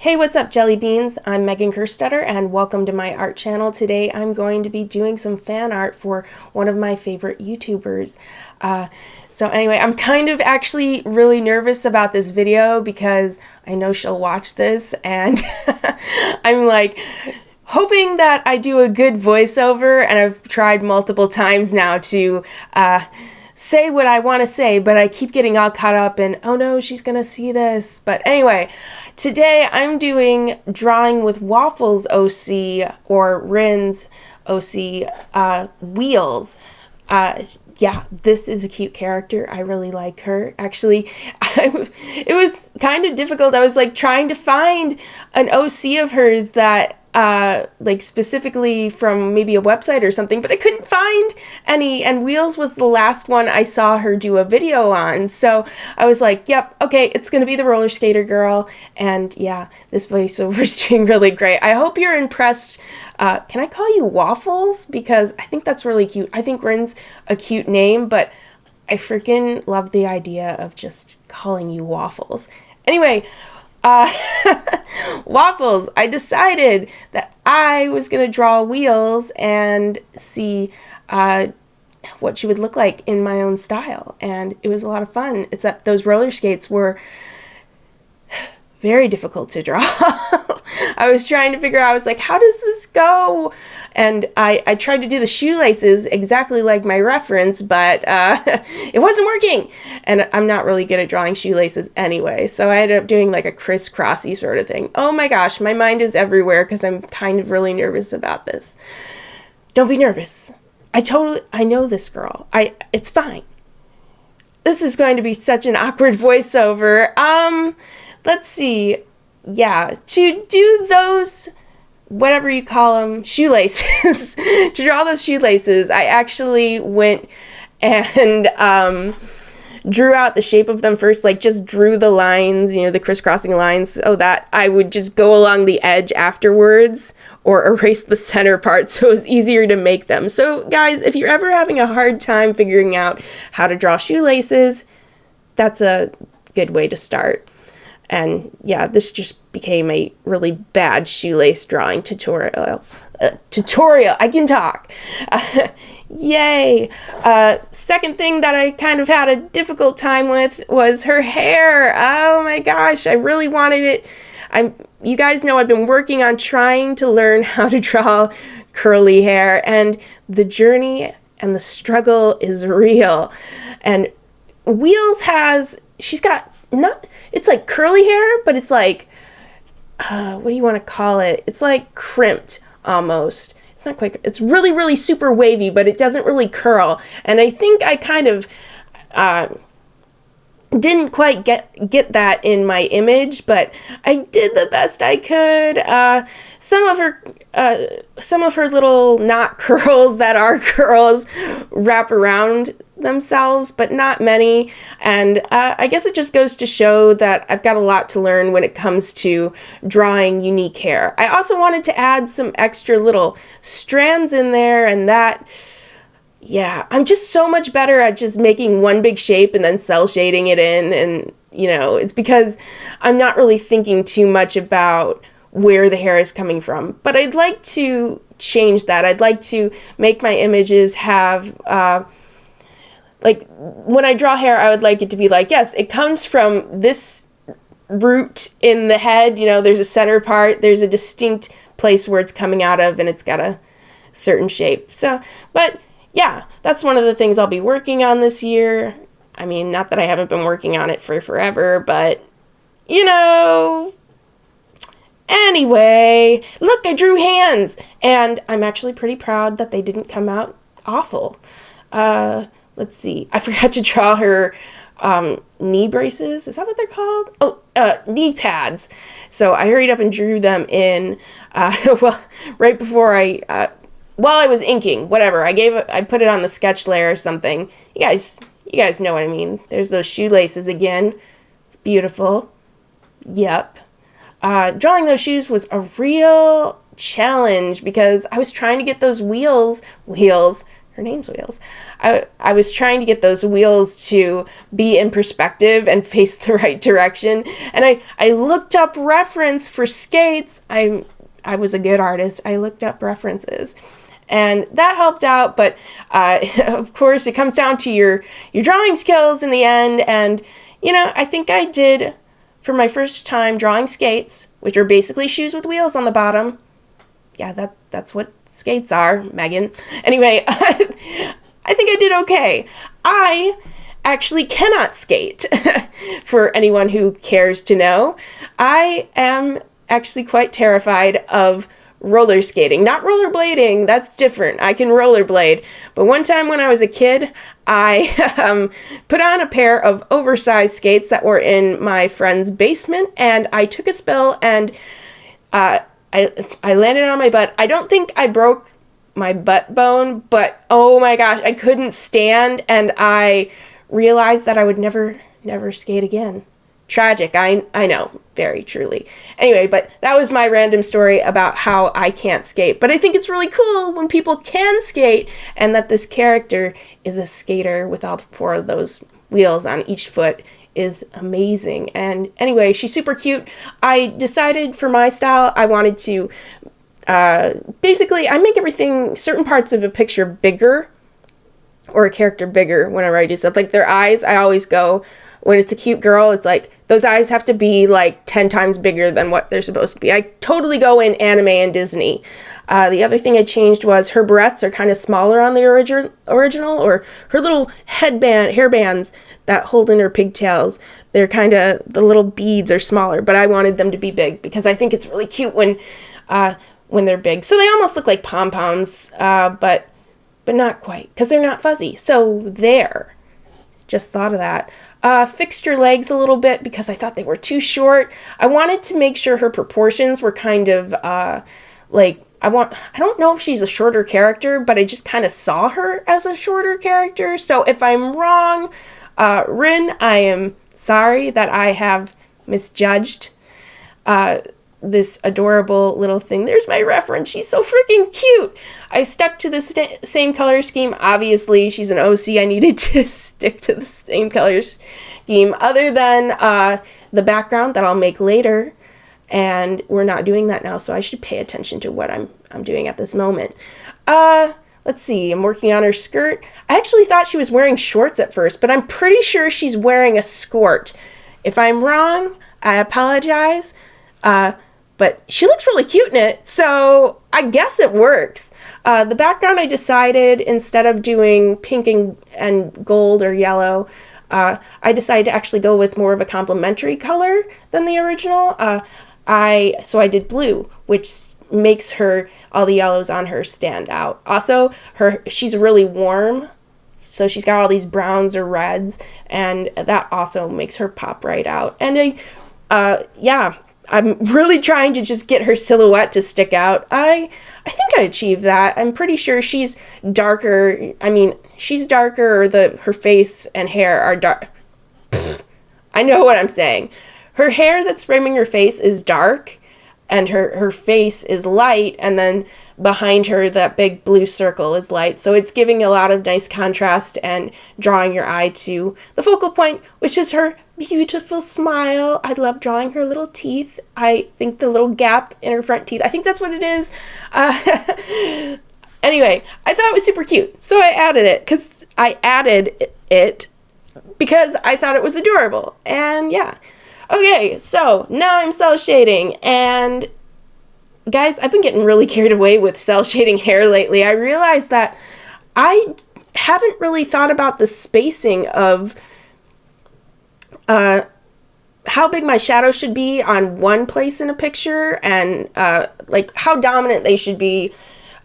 Hey, what's up, jelly beans? I'm Megan Kerstetter and welcome to my art channel. Today I'm going to be doing some fan art for one of my favorite YouTubers. So anyway, I'm kind of actually really nervous about this video because I know she'll watch this and I'm like hoping that I do a good voiceover, and I've tried multiple times now to say what I want to say, but I keep getting all caught up in, oh no, she's gonna see this. But anyway, today I'm doing DrawingWiffWalffles OC, or Rin's OC Wheels. Yeah, this is a cute character. I really like her. Actually, it was kind of difficult. I was like trying to find an OC of hers that like specifically from maybe a website or something, but I couldn't find any, and Wheels was the last one I saw her do a video on. So I was like, yep, okay, it's gonna be the roller skater girl. And yeah, this voiceover is doing really great. I hope you're impressed. Can I call you Waffles? Because I think that's really cute. I think Rin's a cute name, but I freaking love the idea of just calling you Waffles. Anyway, Waffles, I decided that I was going to draw Wheels and see what she would look like in my own style. And it was a lot of fun, except those roller skates were very difficult to draw. I was trying to figure out, I was like, how does this go? And I tried to do the shoelaces exactly like my reference, but it wasn't working. And I'm not really good at drawing shoelaces anyway, so I ended up doing like a crisscrossy sort of thing. Oh my gosh, my mind is everywhere because I'm kind of really nervous about this. Don't be nervous. I know this girl. It's fine. This is going to be such an awkward voiceover. Let's see. Yeah, to do those, whatever you call them, shoelaces, to draw those shoelaces, I actually went and drew out the shape of them first, like just drew the lines, you know, the crisscrossing lines, so that I would just go along the edge afterwards or erase the center part so it was easier to make them. So guys, if you're ever having a hard time figuring out how to draw shoelaces, that's a good way to start. And yeah, this just became a really bad shoelace drawing tutorial. I can talk. Yay. Second thing that I kind of had a difficult time with was her hair. Oh my gosh, I really wanted it. You guys know I've been working on trying to learn how to draw curly hair, and the journey and the struggle is real. And Wheels she's got it's like curly hair, but it's like, what do you want to call it? It's like crimped almost. It's not quite, it's really, really super wavy, but it doesn't really curl. And I think I kind of didn't quite get that in my image, but I did the best I could. Some of her little not curls that are curls wrap around themselves, but not many. And I guess it just goes to show that I've got a lot to learn when it comes to drawing unique hair. I also wanted to add some extra little strands in there, and that, yeah, I'm just so much better at just making one big shape and then cell shading it in. And, you know, it's because I'm not really thinking too much about where the hair is coming from. But I'd like to change that. I'd like to make my images have, like, when I draw hair, I would like it to be like, yes, it comes from this root in the head. You know, there's a center part, there's a distinct place where it's coming out of, and it's got a certain shape. So, but yeah, that's one of the things I'll be working on this year. I mean, not that I haven't been working on it for forever, but, you know. Anyway, look, I drew hands, and I'm actually pretty proud that they didn't come out awful. Let's see. I forgot to draw her knee braces. Is that what they're called? Oh, knee pads. So I hurried up and drew them in, well, right before while I was inking, whatever. I put it on the sketch layer or something. You guys know what I mean. There's those shoelaces again. It's beautiful. Yep. Drawing those shoes was a real challenge because I was trying to get those wheels, her name's Wheels. I was trying to get those wheels to be in perspective and face the right direction. And I looked up reference for skates. I was a good artist. I looked up references. And that helped out, but of course it comes down to your drawing skills in the end. And, you know, I think I did, for my first time drawing skates, which are basically shoes with wheels on the bottom. Yeah, that's what skates are, Megan. Anyway, I think I did okay. I actually cannot skate, for anyone who cares to know. I am actually quite terrified of roller skating. Not rollerblading, that's different. I can rollerblade. But one time when I was a kid, I put on a pair of oversized skates that were in my friend's basement, and I took a spill, and I landed on my butt. I don't think I broke my butt bone, but oh my gosh, I couldn't stand, and I realized that I would never skate again. Tragic, I know, very truly. Anyway, but that was my random story about how I can't skate. But I think it's really cool when people can skate, and that this character is a skater with all 4 of those wheels on each foot is amazing. And anyway, she's super cute. I decided for my style, I wanted to, basically, I make certain parts of a picture bigger, or a character bigger whenever I do stuff. Like their eyes, I always go, when it's a cute girl, it's like, those eyes have to be like 10 times bigger than what they're supposed to be. I totally go in anime and Disney. The other thing I changed was her barrettes are kind of smaller on the original, or her little hairbands that hold in her pigtails. They're kind of, the little beads are smaller, but I wanted them to be big because I think it's really cute when they're big. So they almost look like pom-poms, but not quite, because they're not fuzzy. So there. Just thought of that. Fixed her legs a little bit because I thought they were too short. I wanted to make sure her proportions were kind of like, I don't know if she's a shorter character, but I just kind of saw her as a shorter character. So if I'm wrong, Rin, I am sorry that I have misjudged this adorable little thing. There's my reference. She's so freaking cute. I stuck to the same color scheme. Obviously, she's an OC. I needed to stick to the same color scheme, other than the background that I'll make later. And we're not doing that now, so I should pay attention to what I'm doing at this moment. Let's see. I'm working on her skirt. I actually thought she was wearing shorts at first, but I'm pretty sure she's wearing a skirt. If I'm wrong, I apologize. But she looks really cute in it, so I guess it works. The background, I decided, instead of doing pink and gold or yellow, I decided to actually go with more of a complementary color than the original. So I did blue, which makes all the yellows on her stand out. Also, she's really warm, so she's got all these browns or reds, and that also makes her pop right out. And yeah, I'm really trying to just get her silhouette to stick out. I think I achieved that. I'm pretty sure she's darker. I mean, she's darker, or her face and hair are dark. I know what I'm saying. Her hair that's framing her face is dark, and her face is light, and then behind her, that big blue circle is light. So it's giving a lot of nice contrast and drawing your eye to the focal point, which is her beautiful smile. I love drawing her little teeth. I think the little gap in her front teeth, I think that's what it is. Anyway, I thought it was super cute, so I added it because I thought it was adorable. And yeah. Okay, so now I'm cell shading, and guys, I've been getting really carried away with cell shading hair lately. I realized that I haven't really thought about the spacing of how big my shadows should be on one place in a picture, and like how dominant they should be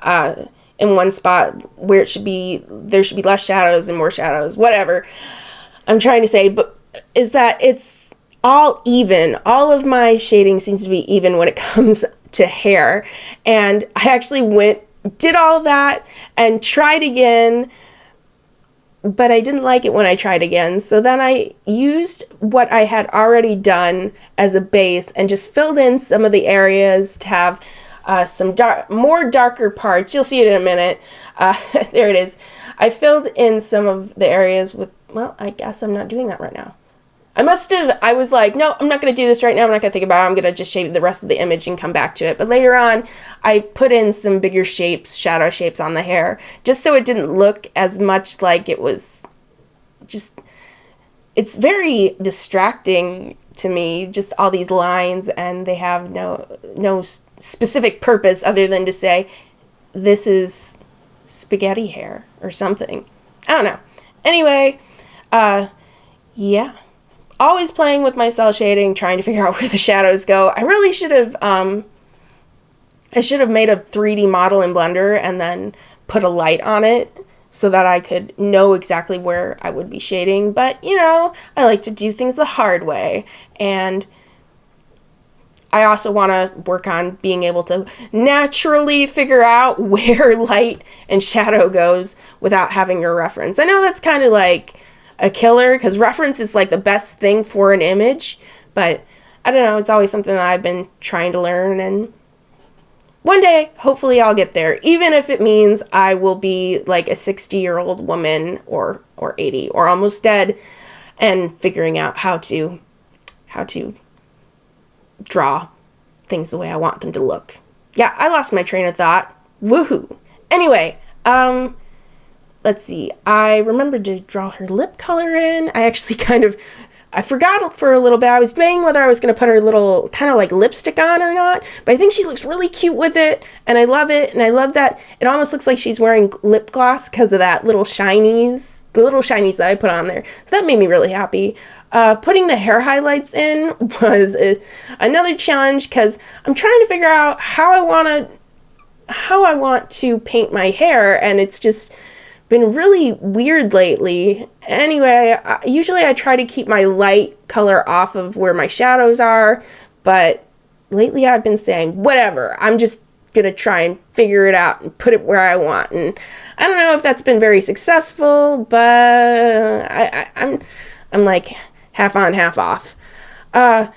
in one spot, where there should be less shadows and more shadows, whatever I'm trying to say, but is that it's all even. All of my shading seems to be even when it comes to hair. And I actually did all of that and tried again, but I didn't like it when I tried again. So then I used what I had already done as a base and just filled in some of the areas to have some more darker parts. You'll see it in a minute. There it is. I filled in some of the areas with, well, I guess I'm not doing that right now. I was like, no, I'm not going to do this right now. I'm not going to think about it. I'm going to just shape the rest of the image and come back to it. But later on, I put in some bigger shapes, shadow shapes on the hair, just so it didn't look as much like it was just, it's very distracting to me, just all these lines, and they have no specific purpose other than to say, this is spaghetti hair or something. I don't know. Anyway, yeah. Always playing with my cell shading, trying to figure out where the shadows go. I really should have, I should have made a 3D model in Blender and then put a light on it so that I could know exactly where I would be shading. But, you know, I like to do things the hard way. And I also want to work on being able to naturally figure out where light and shadow goes without having a reference. I know that's kind of like a killer, because reference is like the best thing for an image, but I don't know, it's always something that I've been trying to learn, and one day hopefully I'll get there, even if it means I will be like a 60-year-old woman or 80 or almost dead, and figuring out how to draw things the way I want them to look. Yeah, I lost my train of thought. Woohoo. Anyway, let's see. I remembered to draw her lip color in. I forgot for a little bit. I was debating whether I was going to put her little kind of like lipstick on or not, but I think she looks really cute with it, and I love it, and I love that it almost looks like she's wearing lip gloss because of that little shinies, the little shinies that I put on there. So that made me really happy. Putting the hair highlights in was another challenge, because I'm trying to figure out how I want to paint my hair, and it's just been really weird lately. Anyway, usually I try to keep my light color off of where my shadows are, but lately I've been saying, whatever, I'm just gonna try and figure it out and put it where I want. And I don't know if that's been very successful, but I'm like half on, half off. But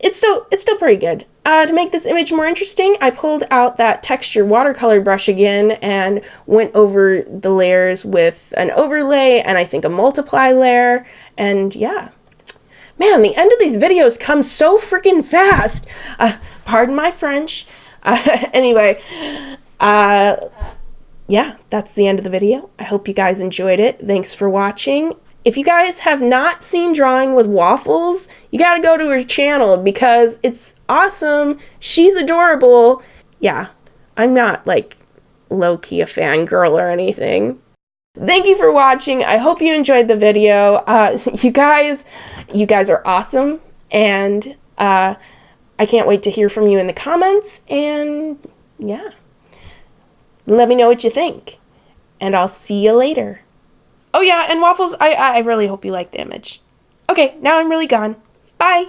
it's still pretty good. To make this image more interesting, I pulled out that texture watercolor brush again and went over the layers with an overlay and I think a multiply layer. And yeah, man, the end of these videos comes so freaking fast. Pardon my French. Anyway, yeah, that's the end of the video. I hope you guys enjoyed it. Thanks for watching. If you guys have not seen Drawing with Waffles, you gotta go to her channel because it's awesome. She's adorable. Yeah, I'm not like low-key a fangirl or anything. Thank you for watching. I hope you enjoyed the video. You guys are awesome, and I can't wait to hear from you in the comments, and yeah. Let me know what you think, and I'll see you later. Oh yeah, and Waffles, I really hope you like the image. Okay, now I'm really gone. Bye!